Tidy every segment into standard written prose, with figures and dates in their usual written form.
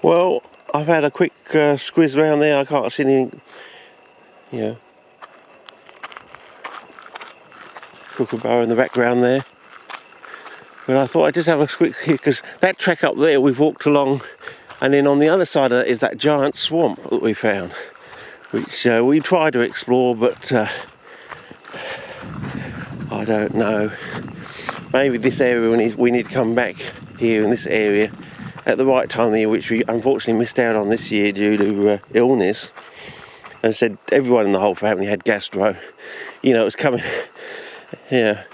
Well, I've had a quick squiz around there. I can't see anything, you know, kookaburra in the background there. But I thought I'd just have a quick hit, because that track up there we've walked along, and then on the other side of that is that giant swamp that we found, which we tried to explore, but I don't know. Maybe this area, we need to come back here in this area at the right time of the year, which we unfortunately missed out on this year due to illness. As I said, everyone in the whole family had gastro. You know, it was coming. Yeah,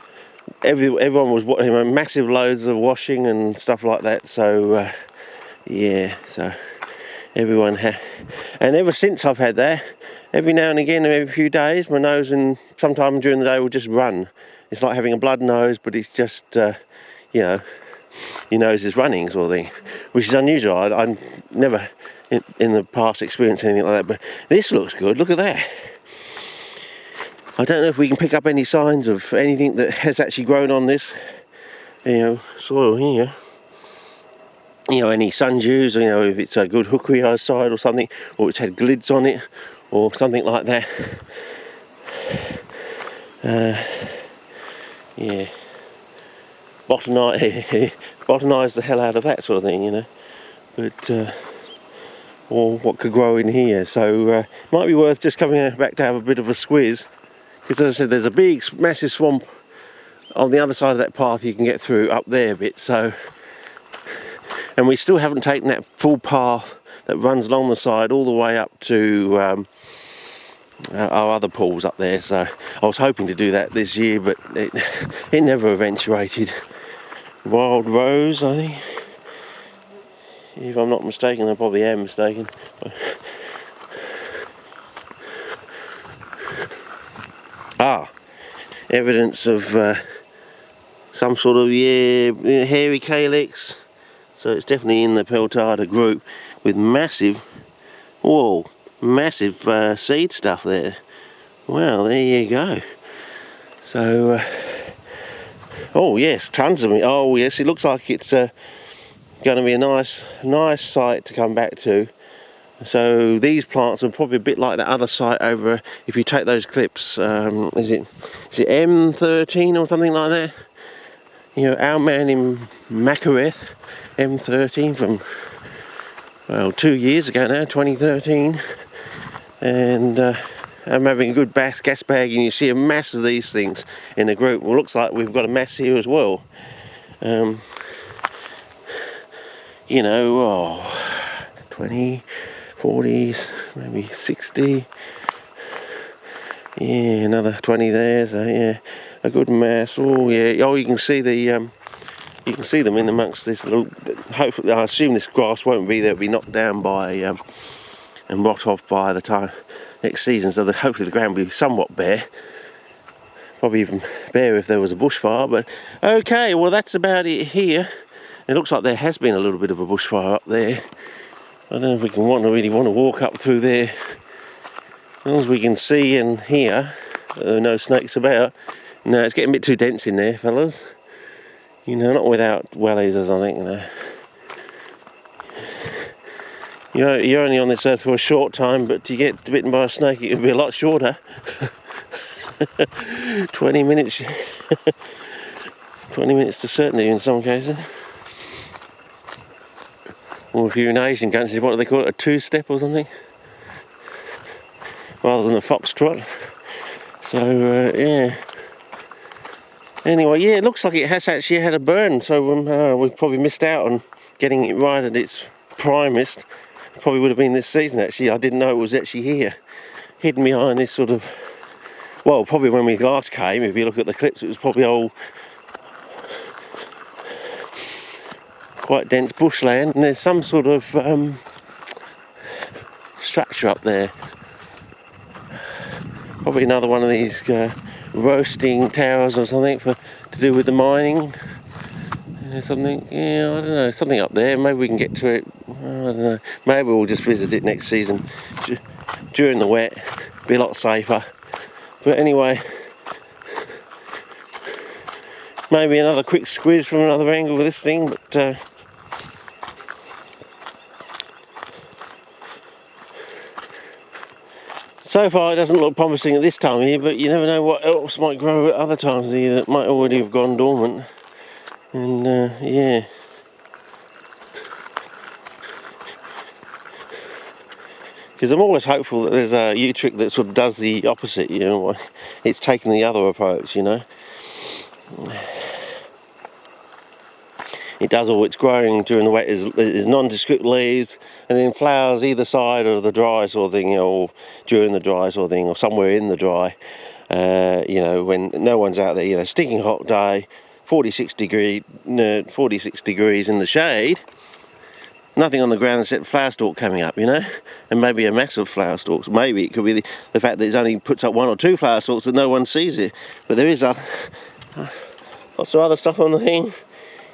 everyone was massive loads of washing and stuff like that. So yeah, so everyone had, and ever since I've had that, every now and again, every few days, my nose and sometime during the day will just run. It's like having a blood nose, but it's just you know, your nose is running sort of thing, which is unusual. I never in the past experienced anything like that, but this looks good. Look at that. I don't know if we can pick up any signs of anything that has actually grown on this, you know, soil here. You know, any sun dews, you know, if it's a good hookery side or something, or it's had glids on it, or something like that. Yeah, botanise the hell out of that sort of thing, you know. But or what could grow in here? So might be worth just coming back to have a bit of a squiz, because as I said, there's a big, massive swamp on the other side of that path you can get through up there a bit. So, and we still haven't taken that full path that runs along the side all the way up to our other pools up there. So I was hoping to do that this year, but it never eventuated. Wild rose, I think, if I'm not mistaken. I probably am mistaken. Evidence of some sort of hairy calyx. So it's definitely in the Peltada group, with massive seed stuff there. Well, there you go. So oh yes, tons of it. Oh yes, it looks like it's going to be a nice site to come back to. So these plants are probably a bit like that other site over, if you take those clips, is it M13 or something like that? You know, our man in MACKERETH, M13 from, well, 2 years ago now, 2013. And I'm having a good gas bag, and you see a mass of these things in a group. Well, looks like we've got a mass here as well. You know, 20, 40s, maybe 60. Yeah, another 20 there. So yeah, a good mass. Oh yeah. Oh, you can see the you can see them in amongst this little. Hopefully, I assume this grass won't be there. It'll be knocked down by and rot off by the time next season. So hopefully the ground will be somewhat bare. Probably even bare if there was a bushfire. But okay, well that's about it here. It looks like there has been a little bit of a bushfire up there. I don't know if we can really want to walk up through there. As long as we can see and hear, no snakes about. No, it's getting a bit too dense in there, fellas. You know, not without wellies, I think, you know. You're only on this earth for a short time, but to get bitten by a snake, it would be a lot shorter. 20 minutes. 20 minutes to certainty in some cases. Or if you're in Asian countries, what do they call it, a two-step or something? Rather than a foxtrot. So, yeah. Anyway, yeah, it looks like it has actually had a burn, so we've probably missed out on getting it right at its primest. Probably would have been this season, actually. I didn't know it was actually here. Hidden behind this sort of... Well, probably when we last came, if you look at the clips, it was probably all quite dense bushland, and there's some sort of structure up there. Probably another one of these roasting towers or something to do with the mining. Something, yeah, I don't know, something up there. Maybe we can get to it. I don't know. Maybe we'll just visit it next season during the wet. Be a lot safer. But anyway, maybe another quick squiz from another angle of this thing. But So far it doesn't look promising at this time of year, but you never know what else might grow at other times of the year that might already have gone dormant. And yeah. Because I'm always hopeful that there's a U-trick that sort of does the opposite, you know, it's taken the other approach, you know. It does all its growing during the wet is nondescript leaves, and then flowers either side of the dry sort of thing, you know, or during the dry sort of thing, or somewhere in the dry, you know, when no one's out there, you know, stinking hot day, 46 degrees in the shade, nothing on the ground except flower stalk coming up, you know, and maybe a mass of flower stalks. Maybe it could be the fact that it only puts up 1 or 2 flower stalks that no one sees it, but there is lots of other stuff on the thing.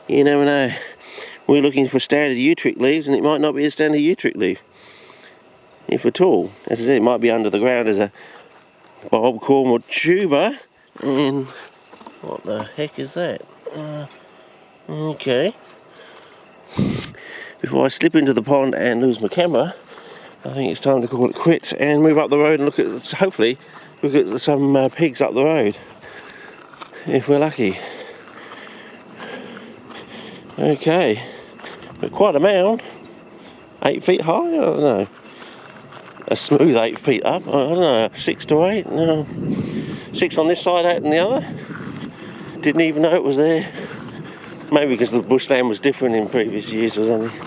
You never know. We're looking for standard U-trick leaves, and it might not be a standard U-trick leaf, if at all. As I said, it might be under the ground as a bobcorn or tuber. And what the heck is that? Okay. Before I slip into the pond and lose my camera, I think it's time to call it quits and move up the road and look at, hopefully, look at some pigs up the road, if we're lucky. Okay, but quite a mound, 8 feet high, I don't know, a smooth 8 feet up, I don't know, 6 to 8, no, 6 on this side, 8 on the other, didn't even know it was there, maybe because the bushland was different in previous years or something.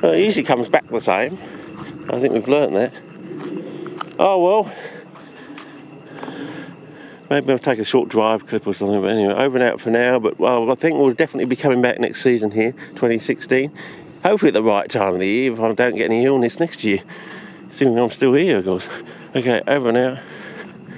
Well, it usually comes back the same, I think we've learnt that. Oh well. Maybe I'll take a short drive clip or something, but anyway, over and out for now. But well, I think we'll definitely be coming back next season here, 2016. Hopefully at the right time of the year, if I don't get any illness next year. Assuming I'm still here, of course. Okay, over and out.